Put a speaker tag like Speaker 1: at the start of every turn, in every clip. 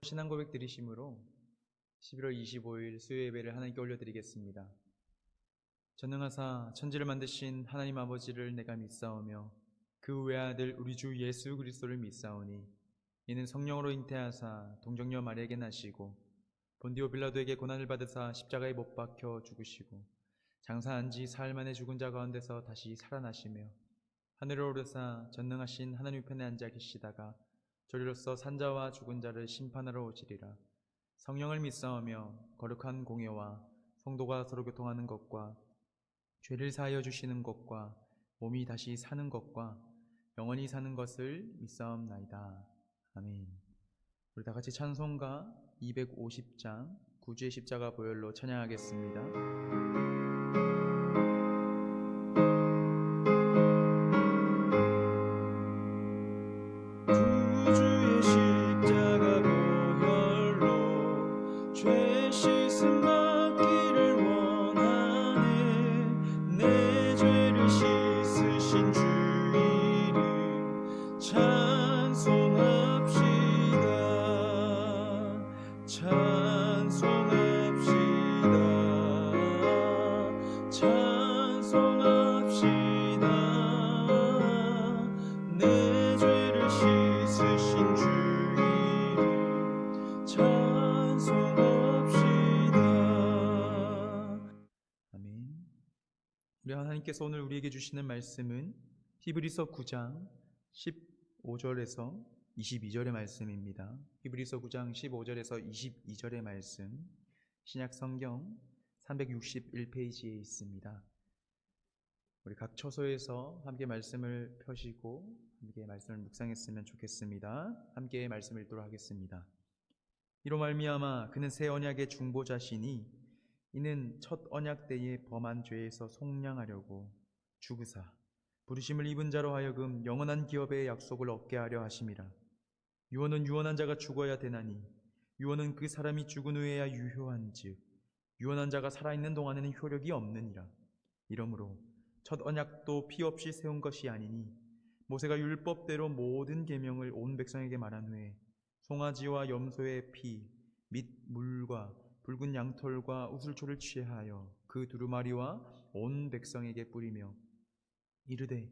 Speaker 1: 신앙 고백 드리심으로 11월 25일 수요 예배를 하나님께 올려드리겠습니다. 전능하사 천지를 만드신 하나님 아버지를 내가 믿사오며 그 외아들 우리 주 예수 그리스도를 믿사오니 이는 성령으로 잉태하사 동정녀 마리아에게 나시고 본디오 빌라도에게 고난을 받으사 십자가에 못 박혀 죽으시고 장사한 지 사흘 만에 죽은 자 가운데서 다시 살아나시며 하늘에 오르사 전능하신 하나님 편에 앉아 계시다가 저리로서 산자와 죽은 자를 심판하러 오시리라. 성령을 믿사오며 거룩한 공예와 성도가 서로 교통하는 것과 죄를 사하여 주시는 것과 몸이 다시 사는 것과 영원히 사는 것을 믿사옵나이다. 아멘. 우리 다 같이 찬송가 250장 구주의 십자가 보혈로 찬양하겠습니다. 우리 하나님께서 오늘 우리에게 주시는 말씀은 히브리서 9장 15절에서 22절의 말씀입니다. 히브리서 9장 15절에서 22절의 말씀, 신약 성경 361페이지에 있습니다. 우리 각 처소에서 함께 말씀을 펴시고 함께 말씀을 묵상했으면 좋겠습니다. 함께 말씀을 읽도록 하겠습니다. 이로 말미암아 그는 새 언약의 중보자시니 이는 첫 언약 때에 범한 죄에서 속량하려고 죽으사 부르심을 입은 자로 하여금 영원한 기업의 약속을 얻게 하려 하심이라. 유언은 유언한 자가 죽어야 되나니 유언은 그 사람이 죽은 후에야 유효한즉 유언한 자가 살아있는 동안에는 효력이 없느니라. 이러므로 첫 언약도 피 없이 세운 것이 아니니 모세가 율법대로 모든 계명을 온 백성에게 말한 후에 송아지와 염소의 피 및 물과 붉은 양털과 우슬초를 취하여 그 두루마리와 온 백성에게 뿌리며 이르되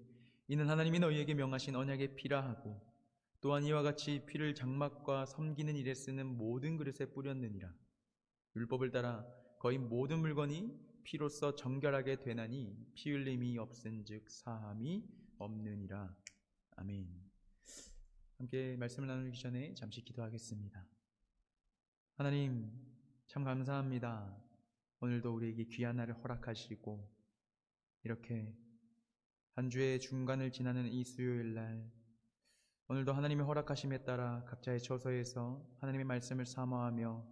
Speaker 1: 이는 하나님이 너희에게 명하신 언약의 피라 하고 또한 이와 같이 피를 장막과 섬기는 일에 쓰는 모든 그릇에 뿌렸느니라. 율법을 따라 거의 모든 물건이 피로써 정결하게 되나니 피 흘림이 없은즉 사함이 없느니라. 아멘. 함께 말씀을 나누기 전에 잠시 기도하겠습니다. 하나님 참 감사합니다. 오늘도 우리에게 귀한 날을 허락하시고 이렇게 한 주의 중간을 지나는 이 수요일 날 오늘도 하나님의 허락하심에 따라 각자의 처소에서 하나님의 말씀을 사모하며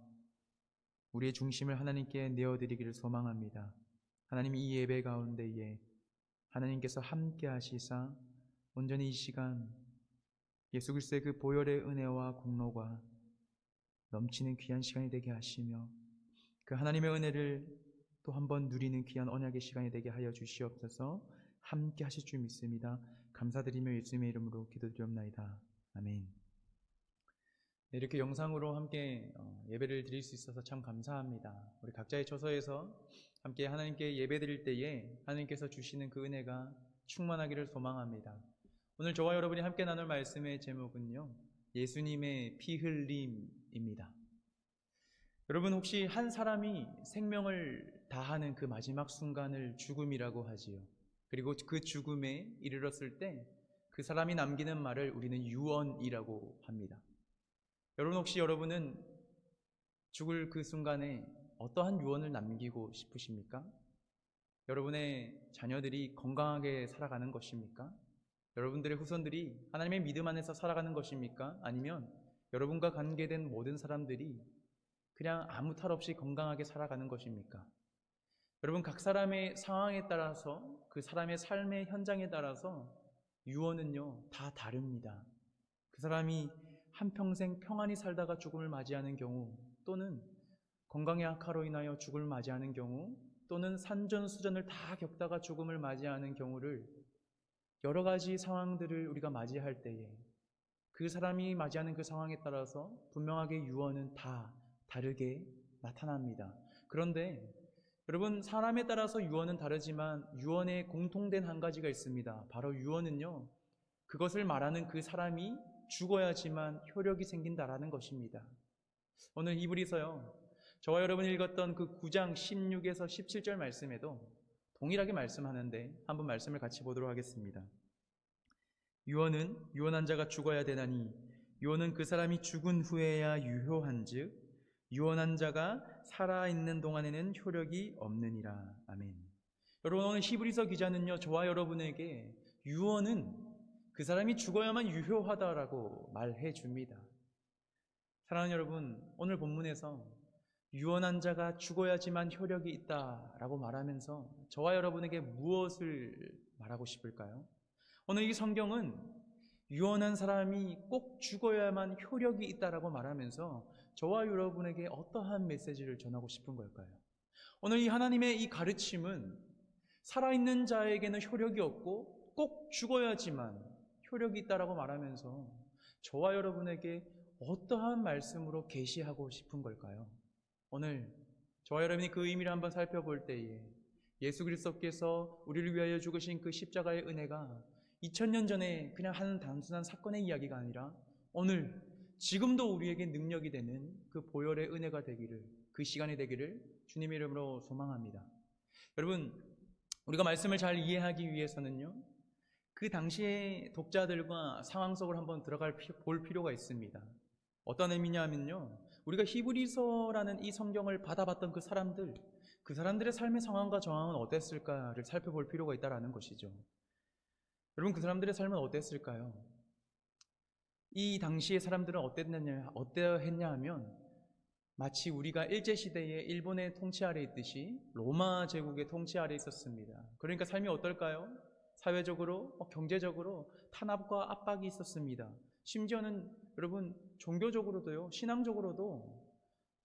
Speaker 1: 우리의 중심을 하나님께 내어드리기를 소망합니다. 하나님 이 예배 가운데에 하나님께서 함께 하시사 온전히 이 시간 예수 그리스도의 그 보혈의 은혜와 공로가 넘치는 귀한 시간이 되게 하시며 그 하나님의 은혜를 또 한 번 누리는 귀한 언약의 시간이 되게 하여 주시옵소서. 함께 하실 줄 믿습니다. 감사드리며 예수님의 이름으로 기도드리옵나이다. 아멘. 네, 이렇게 영상으로 함께 예배를 드릴 수 있어서 참 감사합니다. 우리 각자의 처소에서 함께 하나님께 예배 드릴 때에 하나님께서 주시는 그 은혜가 충만하기를 소망합니다. 오늘 저와 여러분이 함께 나눌 말씀의 제목은요, 예수님의 피 흘림입니다. 여러분 혹시 한 사람이 생명을 다하는 그 마지막 순간을 죽음이라고 하지요. 그리고 그 죽음에 이르렀을 때 그 사람이 남기는 말을 우리는 유언이라고 합니다. 여러분 혹시 여러분은 죽을 그 순간에 어떠한 유언을 남기고 싶으십니까? 여러분의 자녀들이 건강하게 살아가는 것입니까? 여러분들의 후손들이 하나님의 믿음 안에서 살아가는 것입니까? 아니면 여러분과 관계된 모든 사람들이 그냥 아무 탈 없이 건강하게 살아가는 것입니까? 여러분 각 사람의 상황에 따라서 그 사람의 삶의 현장에 따라서 유언은요 다 다릅니다. 그 사람이 한평생 평안히 살다가 죽음을 맞이하는 경우, 또는 건강의 악화로 인하여 죽음을 맞이하는 경우, 또는 산전수전을 다 겪다가 죽음을 맞이하는 경우를 여러 가지 상황들을 우리가 맞이할 때에 그 사람이 맞이하는 그 상황에 따라서 분명하게 유언은 다 다르게 나타납니다. 그런데 여러분, 사람에 따라서 유언은 다르지만 유언에 공통된 한 가지가 있습니다. 바로 유언은요, 그것을 말하는 그 사람이 죽어야지만 효력이 생긴다라는 것입니다. 오늘 히브리서요, 저와 여러분이 읽었던 그 9장 16에서 17절 말씀에도 동일하게 말씀하는데 한번 말씀을 같이 보도록 하겠습니다. 유언은 유언한 자가 죽어야 되나니 유언은 그 사람이 죽은 후에야 유효한즉 유언한 자가 살아있는 동안에는 효력이 없느니라. 아멘. 여러분, 오늘 히브리서 기자는요, 저와 여러분에게 유언은 그 사람이 죽어야만 유효하다라고 말해 줍니다. 사랑하는 여러분, 오늘 본문에서 유언한 자가 죽어야지만 효력이 있다라고 말하면서 저와 여러분에게 무엇을 말하고 싶을까요? 오늘 이 성경은 유언한 사람이 꼭 죽어야만 효력이 있다라고 말하면서 저와 여러분에게 어떠한 메시지를 전하고 싶은 걸까요? 오늘 이 하나님의 이 가르침은 살아있는 자에게는 효력이 없고 꼭 죽어야지만 효력이 있다라고 말하면서 저와 여러분에게 어떠한 말씀으로 계시하고 싶은 걸까요? 오늘 저와 여러분이 그 의미를 한번 살펴볼 때에 예수 그리스도께서 우리를 위하여 죽으신 그 십자가의 은혜가 2000년 전에 그냥 한 단순한 사건의 이야기가 아니라 오늘 지금도 우리에게 능력이 되는 그 보혈의 은혜가 되기를, 그 시간이 되기를 주님의 이름으로 소망합니다. 여러분, 우리가 말씀을 잘 이해하기 위해서는요, 그 당시의 독자들과 상황 속으로 한번 볼 필요가 있습니다. 어떤 의미냐면요, 우리가 히브리서라는 이 성경을 받아봤던 그 사람들의 삶의 상황과 정황은 어땠을까를 살펴볼 필요가 있다는 것이죠. 여러분, 그 사람들의 삶은 어땠을까요? 이 당시의 사람들은 어떠했냐 하면 마치 우리가 일제시대에 일본의 통치 아래 있듯이 로마 제국의 통치 아래 있었습니다. 그러니까 삶이 어떨까요? 사회적으로, 경제적으로 탄압과 압박이 있었습니다. 심지어는 여러분, 종교적으로도요, 신앙적으로도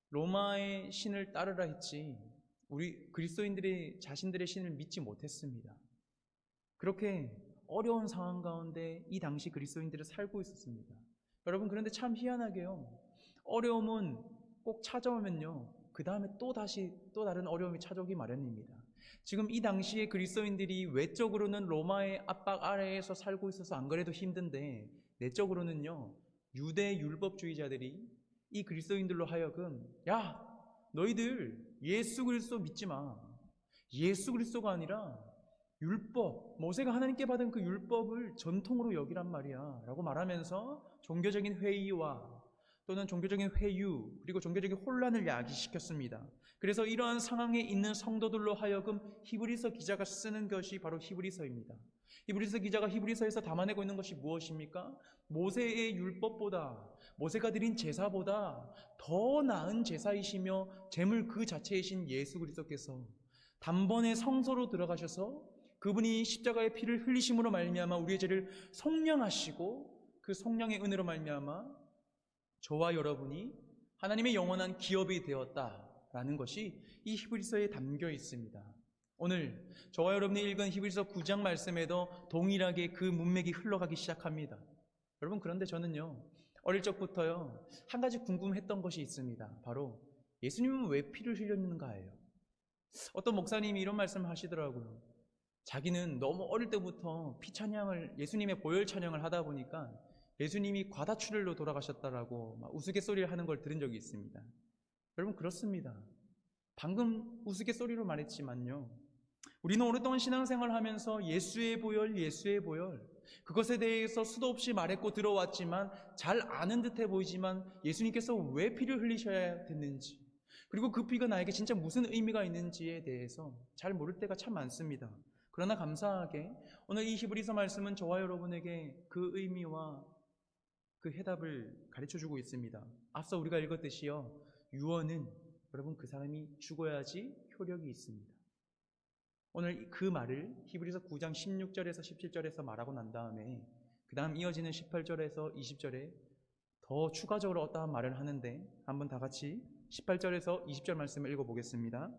Speaker 1: 로마의 신을 따르라 했지 우리 그리스도인들이 자신들의 신을 믿지 못했습니다. 그렇게 어려운 상황 가운데 이 당시 그리스도인들은 살고 있었습니다. 여러분, 그런데 참 희한하게요, 어려움은 꼭 찾아오면요, 그 다음에 또 다른 어려움이 찾아오기 마련입니다. 지금 이 당시에 그리스도인들이 외적으로는 로마의 압박 아래에서 살고 있어서 안 그래도 힘든데 내적으로는요, 유대 율법주의자들이 이 그리스도인들로 하여금 야, 너희들 예수 그리스도 믿지 마. 예수 그리스도가 아니라 율법, 모세가 하나님께 받은 그 율법을 전통으로 여기란 말이야 라고 말하면서 종교적인 회의와 또는 종교적인 회유, 그리고 종교적인 혼란을 야기시켰습니다. 그래서 이러한 상황에 있는 성도들로 하여금 히브리서 기자가 쓰는 것이 바로 히브리서입니다. 히브리서 기자가 히브리서에서 담아내고 있는 것이 무엇입니까? 모세의 율법보다, 모세가 드린 제사보다 더 나은 제사이시며 제물 그 자체이신 예수 그리스도께서 단번에 성소로 들어가셔서 그분이 십자가의 피를 흘리심으로 말미암아 우리의 죄를 속량하시고 그 속량의 은혜로 말미암아 저와 여러분이 하나님의 영원한 기업이 되었다라는 것이 이 히브리서에 담겨 있습니다. 오늘 저와 여러분이 읽은 히브리서 9장 말씀에도 동일하게 그 문맥이 흘러가기 시작합니다. 여러분, 그런데 저는요, 어릴 적부터요, 한 가지 궁금했던 것이 있습니다. 바로 예수님은 왜 피를 흘렸는가예요. 어떤 목사님이 이런 말씀을 하시더라고요. 자기는 너무 어릴 때부터 피 찬양을, 예수님의 보혈 찬양을 하다 보니까 예수님이 과다출혈로 돌아가셨다라고 막 우스갯소리를 하는 걸 들은 적이 있습니다. 여러분, 그렇습니다. 방금 우스갯소리로 말했지만요, 우리는 오랫동안 신앙생활을 하면서 예수의 보혈, 예수의 보혈, 그것에 대해서 수도 없이 말했고 들어왔지만 잘 아는 듯해 보이지만 예수님께서 왜 피를 흘리셔야 됐는지, 그리고 그 피가 나에게 진짜 무슨 의미가 있는지에 대해서 잘 모를 때가 참 많습니다. 그러나 감사하게 오늘 이 히브리서 말씀은 저와 여러분에게 그 의미와 그 해답을 가르쳐주고 있습니다. 앞서 우리가 읽었듯이요, 유언은 여러분 그 사람이 죽어야지 효력이 있습니다. 오늘 그 말을 히브리서 9장 16절에서 17절에서 말하고 난 다음에 그 다음 이어지는 18절에서 20절에 더 추가적으로 어떠한 말을 하는데 한번 다 같이 18절에서 20절 말씀을 읽어보겠습니다.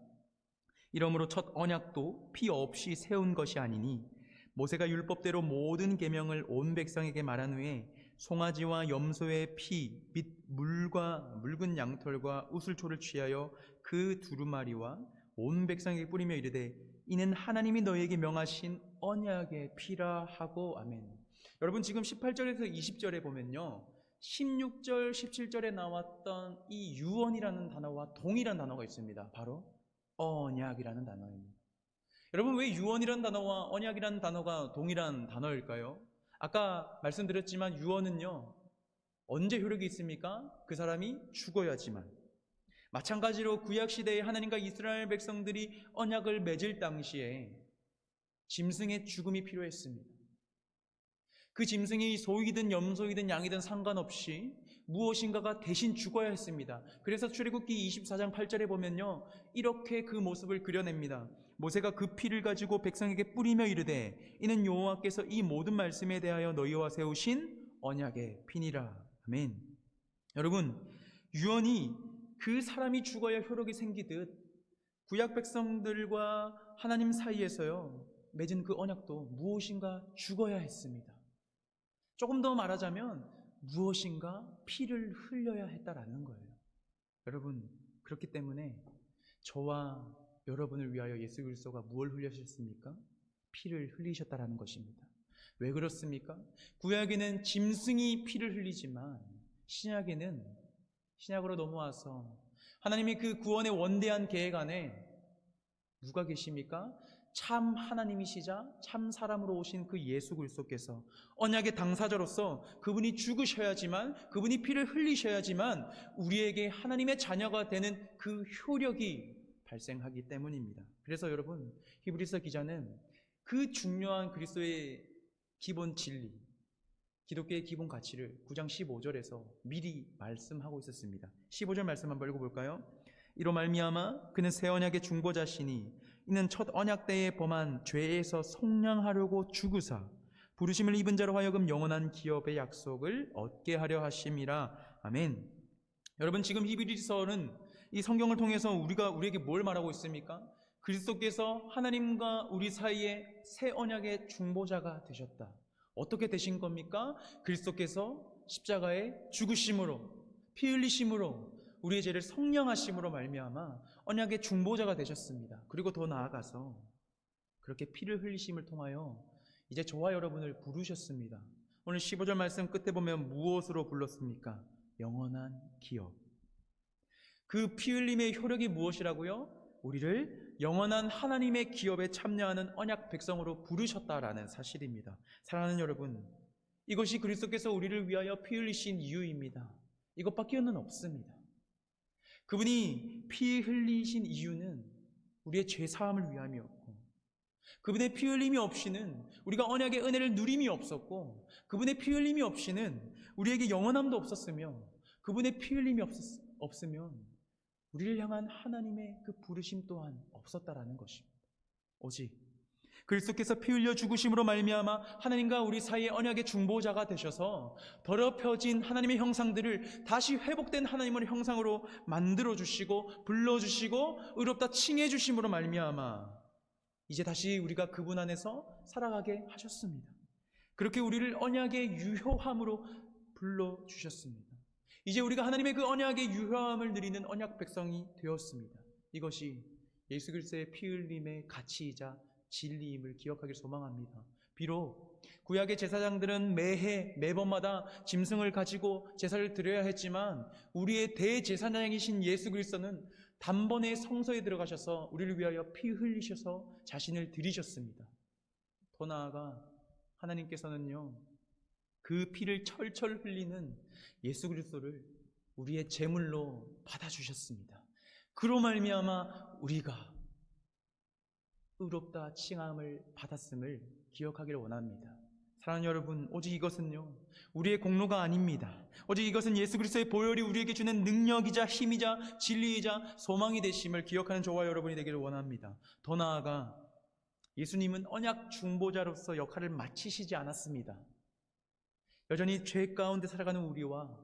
Speaker 1: 이러므로 첫 언약도 피 없이 세운 것이 아니니 모세가 율법대로 모든 계명을 온 백성에게 말한 후에 송아지와 염소의 피 및 물과 묽은 양털과 우슬초를 취하여 그 두루마리와 온 백성에게 뿌리며 이르되 이는 하나님이 너희에게 명하신 언약의 피라 하고 아멘. 여러분 지금 18절에서 20절에 보면요, 16절, 17절에 나왔던 이 유언이라는 단어와 동일한 단어가 있습니다. 바로 언약이라는 단어입니다. 여러분, 왜 유언이라는 단어와 언약이라는 단어가 동일한 단어일까요? 아까 말씀드렸지만 유언은요, 언제 효력이 있습니까? 그 사람이 죽어야지만. 마찬가지로 구약시대에 하나님과 이스라엘 백성들이 언약을 맺을 당시에 짐승의 죽음이 필요했습니다. 그 짐승이 소이든 염소이든 양이든 상관없이 무엇인가가 대신 죽어야 했습니다. 그래서 출애굽기 24장 8절에 보면요, 이렇게 그 모습을 그려냅니다. 모세가 그 피를 가지고 백성에게 뿌리며 이르되 이는 여호와께서 이 모든 말씀에 대하여 너희와 세우신 언약의 피니라. 아멘. 여러분, 유언이 그 사람이 죽어야 효력이 생기듯 구약 백성들과 하나님 사이에서요, 맺은 그 언약도 무엇인가 죽어야 했습니다. 조금 더 말하자면 무엇인가 피를 흘려야 했다라는 거예요. 여러분, 그렇기 때문에 저와 여러분을 위하여 예수 그리스도가 무엇을 흘리셨습니까? 피를 흘리셨다라는 것입니다. 왜 그렇습니까? 구약에는 짐승이 피를 흘리지만 신약으로 넘어와서 하나님이 그 구원의 원대한 계획 안에 누가 계십니까? 참 하나님이시자 참 사람으로 오신 그 예수 그리스도께서 언약의 당사자로서 그분이 죽으셔야지만, 그분이 피를 흘리셔야지만 우리에게 하나님의 자녀가 되는 그 효력이 발생하기 때문입니다. 그래서 여러분, 히브리서 기자는 그 중요한 그리스도의 기본 진리, 기독교의 기본 가치를 9장 15절에서 미리 말씀하고 있었습니다. 15절 말씀 한번 읽어볼까요? 이로 말미암아 그는 새 언약의 중보자시니 이는 첫 언약 때에 범한 죄에서 속량하려고 죽으사 부르심을 입은 자로 하여금 영원한 기업의 약속을 얻게 하려 하심이라. 아멘. 여러분, 지금 히브리서는 이 성경을 통해서 우리에게 뭘 말하고 있습니까? 그리스도께서 하나님과 우리 사이에 새 언약의 중보자가 되셨다. 어떻게 되신 겁니까? 그리스도께서 십자가에 죽으심으로, 피 흘리심으로, 우리의 죄를 속량하심으로 말미암아 언약의 중보자가 되셨습니다. 그리고 더 나아가서 그렇게 피를 흘리심을 통하여 이제 저와 여러분을 부르셨습니다. 오늘 15절 말씀 끝에 보면 무엇으로 불렀습니까? 영원한 기업. 그 피 흘림의 효력이 무엇이라고요? 우리를 영원한 하나님의 기업에 참여하는 언약 백성으로 부르셨다라는 사실입니다. 사랑하는 여러분, 이것이 그리스도께서 우리를 위하여 피 흘리신 이유입니다. 이것밖에는 없습니다. 그분이 피 흘리신 이유는 우리의 죄 사함을 위함이었고, 그분의 피 흘림이 없이는 우리가 언약의 은혜를 누림이 없었고, 그분의 피 흘림이 없이는 우리에게 영원함도 없었으며, 그분의 피 흘림이 없으면 우리를 향한 하나님의 그 부르심 또한 없었다라는 것입니다. 오직 그리스도께서 피 흘려 죽으심으로 말미암아 하나님과 우리 사이의 언약의 중보자가 되셔서 더럽혀진 하나님의 형상들을 다시 회복된 하나님의 형상으로 만들어주시고 불러주시고 의롭다 칭해주심으로 말미암아 이제 다시 우리가 그분 안에서 살아가게 하셨습니다. 그렇게 우리를 언약의 유효함으로 불러주셨습니다. 이제 우리가 하나님의 그 언약의 유효함을 누리는 언약 백성이 되었습니다. 이것이 예수 그리스도의 피 흘림의 가치이자 진리임을 기억하길 소망합니다. 비록 구약의 제사장들은 매번마다 짐승을 가지고 제사를 드려야 했지만 우리의 대제사장이신 예수 그리스도는 단번에 성소에 들어가셔서 우리를 위하여 피 흘리셔서 자신을 드리셨습니다. 더 나아가 하나님께서는요, 그 피를 철철 흘리는 예수 그리스도를 우리의 제물로 받아주셨습니다. 그로 말미암아 우리가 의롭다 칭함을 받았음을 기억하기를 원합니다. 사랑하는 여러분, 오직 이것은요, 우리의 공로가 아닙니다. 오직 이것은 예수 그리스도의 보혈이 우리에게 주는 능력이자 힘이자 진리이자 소망이 되심을 기억하는 저와 여러분이 되기를 원합니다. 더 나아가 예수님은 언약 중보자로서 역할을 마치시지 않았습니다. 여전히 죄 가운데 살아가는 우리와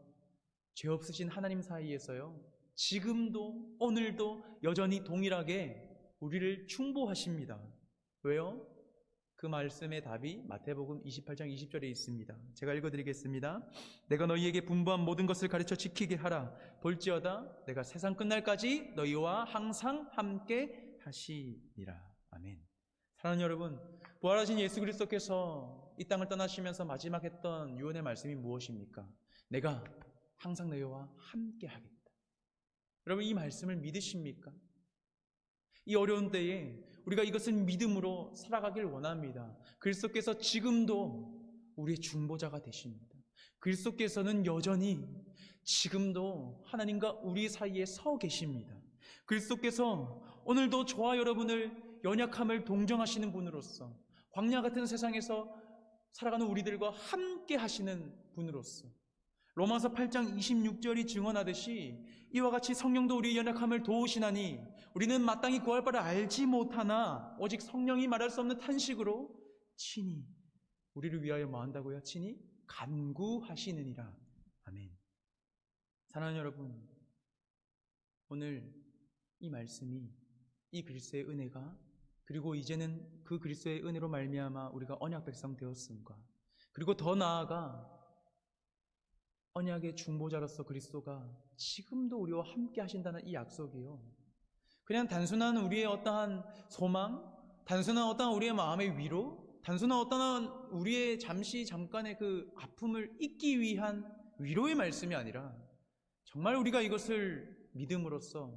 Speaker 1: 죄 없으신 하나님 사이에서요, 지금도 오늘도 여전히 동일하게 우리를 중보하십니다. 왜요? 그 말씀의 답이 마태복음 28장 20절에 있습니다. 제가 읽어드리겠습니다. 내가 너희에게 분부한 모든 것을 가르쳐 지키게 하라. 볼지어다 내가 세상 끝날까지 너희와 항상 함께 하시리라. 아멘. 사랑하는 여러분, 부활하신 예수 그리스도께서 이 땅을 떠나시면서 마지막 했던 유언의 말씀이 무엇입니까? 내가 항상 너희와 함께 하겠다. 여러분, 이 말씀을 믿으십니까? 이 어려운 때에 우리가 이것을 믿음으로 살아가길 원합니다. 그리스도께서 지금도 우리의 중보자가 되십니다. 그리스도께서는 여전히 지금도 하나님과 우리 사이에 서 계십니다. 그리스도께서 오늘도 저와 여러분을 연약함을 동정하시는 분으로서, 광야 같은 세상에서 살아가는 우리들과 함께 하시는 분으로서, 로마서 8장 26절이 증언하듯이 이와 같이 성령도 우리의 연약함을 도우시나니 우리는 마땅히 구할 바를 알지 못하나 오직 성령이 말할 수 없는 탄식으로 친히 우리를 위하여 뭐한다고요? 친히 간구하시느니라. 아멘. 사랑하는 여러분, 오늘 이 말씀이, 이 그리스도의 은혜가, 그리고 이제는 그 그리스도의 은혜로 말미암아 우리가 언약 백성 되었음과, 그리고 더 나아가 언약의 중보자로서 그리스도가 지금도 우리와 함께 하신다는 이 약속이요, 그냥 단순한 우리의 어떠한 소망, 단순한 어떠한 우리의 마음의 위로, 단순한 어떠한 우리의 잠깐의 그 아픔을 잊기 위한 위로의 말씀이 아니라 정말 우리가 이것을 믿음으로써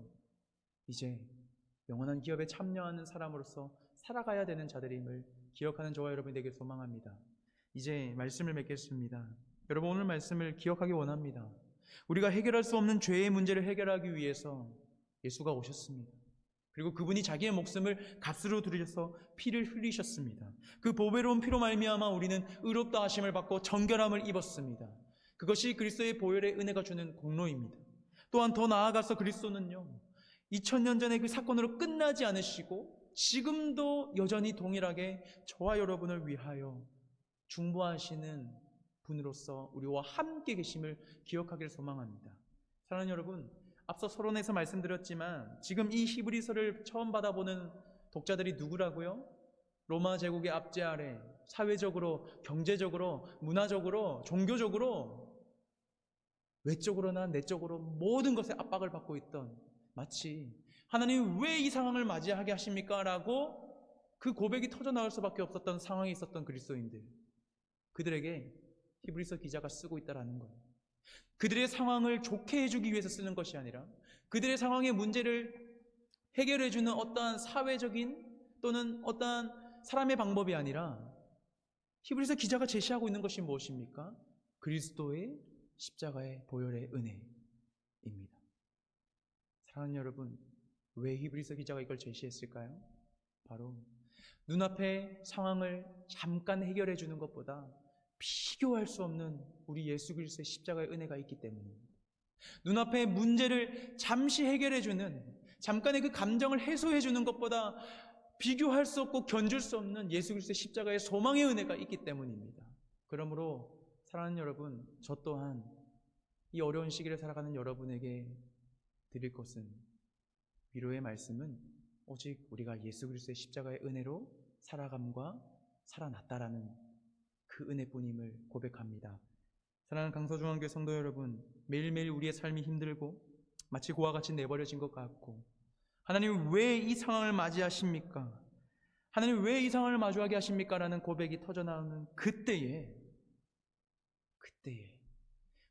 Speaker 1: 이제 영원한 기업에 참여하는 사람으로서 살아가야 되는 자들임을 기억하는 저와 여러분이 되길 소망합니다. 이제 말씀을 맺겠습니다. 여러분, 오늘 말씀을 기억하기 원합니다. 우리가 해결할 수 없는 죄의 문제를 해결하기 위해서 예수가 오셨습니다. 그리고 그분이 자기의 목숨을 값으로 들이셔서 피를 흘리셨습니다. 그 보배로운 피로 말미암아 우리는 의롭다 하심을 받고 정결함을 입었습니다. 그것이 그리스도의 보혈의 은혜가 주는 공로입니다. 또한 더 나아가서 그리스도는요, 2000년 전의 그 사건으로 끝나지 않으시고 지금도 여전히 동일하게 저와 여러분을 위하여 중보하시는 분으로서 우리와 함께 계심을 기억하기를 소망합니다. 사랑하는 여러분, 앞서 서론에서 말씀드렸지만 지금 이 히브리서를 처음 받아보는 독자들이 누구라고요? 로마 제국의 압제 아래 사회적으로, 경제적으로, 문화적으로, 종교적으로, 외적으로나 내적으로 모든 것에 압박을 받고 있던, 마치 하나님 왜 이 상황을 맞이하게 하십니까? 라고 그 고백이 터져나올 수밖에 없었던 상황에 있었던 그리스도인들, 그들에게 히브리서 기자가 쓰고 있다는 거예요. 그들의 상황을 좋게 해주기 위해서 쓰는 것이 아니라 그들의 상황의 문제를 해결해주는 어떠한 사회적인 또는 어떠한 사람의 방법이 아니라 히브리서 기자가 제시하고 있는 것이 무엇입니까? 그리스도의 십자가의 보혈의 은혜입니다. 사랑하는 여러분, 왜 히브리서 기자가 이걸 제시했을까요? 바로 눈앞의 상황을 잠깐 해결해 주는 것보다 비교할 수 없는 우리 예수 그리스도의 십자가의 은혜가 있기 때문입니다. 눈앞의 문제를 잠시 해결해 주는, 잠깐의 그 감정을 해소해 주는 것보다 비교할 수 없고 견줄 수 없는 예수 그리스도의 십자가의 소망의 은혜가 있기 때문입니다. 그러므로 사랑하는 여러분, 저 또한 이 어려운 시기를 살아가는 여러분에게 드릴 것은, 위로의 말씀은 오직 우리가 예수 그리스도의 십자가의 은혜로 살아감과 살아났다라는 그 은혜뿐임을 고백합니다. 사랑하는 강서중앙교회 성도 여러분, 매일매일 우리의 삶이 힘들고 마치 고와 같이 내버려진 것 같고, 하나님 왜 이 상황을 맞이하십니까? 하나님 왜 이 상황을 마주하게 하십니까? 라는 고백이 터져나오는 그때에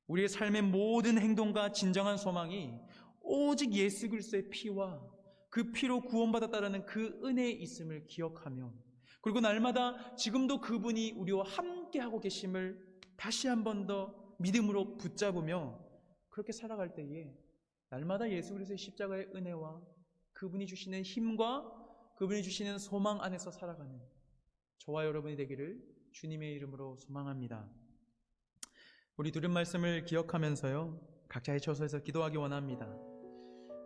Speaker 1: 우리의 삶의 모든 행동과 진정한 소망이 오직 예수 그리스도의 피와 그 피로 구원받았다라는 그 은혜에 있음을 기억하며, 그리고 날마다 지금도 그분이 우리와 함께하고 계심을 다시 한 번 더 믿음으로 붙잡으며 그렇게 살아갈 때에 날마다 예수 그리스도의 십자가의 은혜와 그분이 주시는 힘과 그분이 주시는 소망 안에서 살아가는 저와 여러분이 되기를 주님의 이름으로 소망합니다. 우리 들은 말씀을 기억하면서요, 각자의 처소에서 기도하기 원합니다.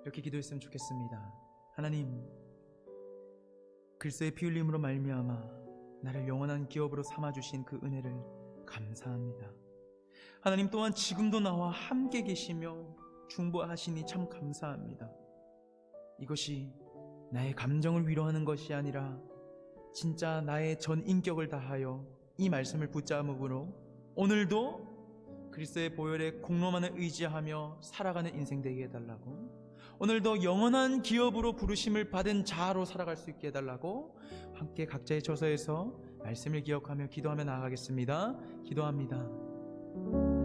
Speaker 1: 이렇게 기도했으면 좋겠습니다. 하나님, 그리스도의 피 흘림으로 말미암아 나를 영원한 기업으로 삼아주신 그 은혜를 감사합니다. 하나님 또한 지금도 나와 함께 계시며 중보하시니 참 감사합니다. 이것이 나의 감정을 위로하는 것이 아니라 진짜 나의 전 인격을 다하여 이 말씀을 붙잡음으로 오늘도 그리스도의 보혈에 공로만을 의지하며 살아가는 인생 되게 해달라고, 오늘도 영원한 기업으로 부르심을 받은 자로 살아갈 수 있게 해달라고 함께 각자의 처소에서 말씀을 기억하며 기도하며 나아가겠습니다. 기도합니다.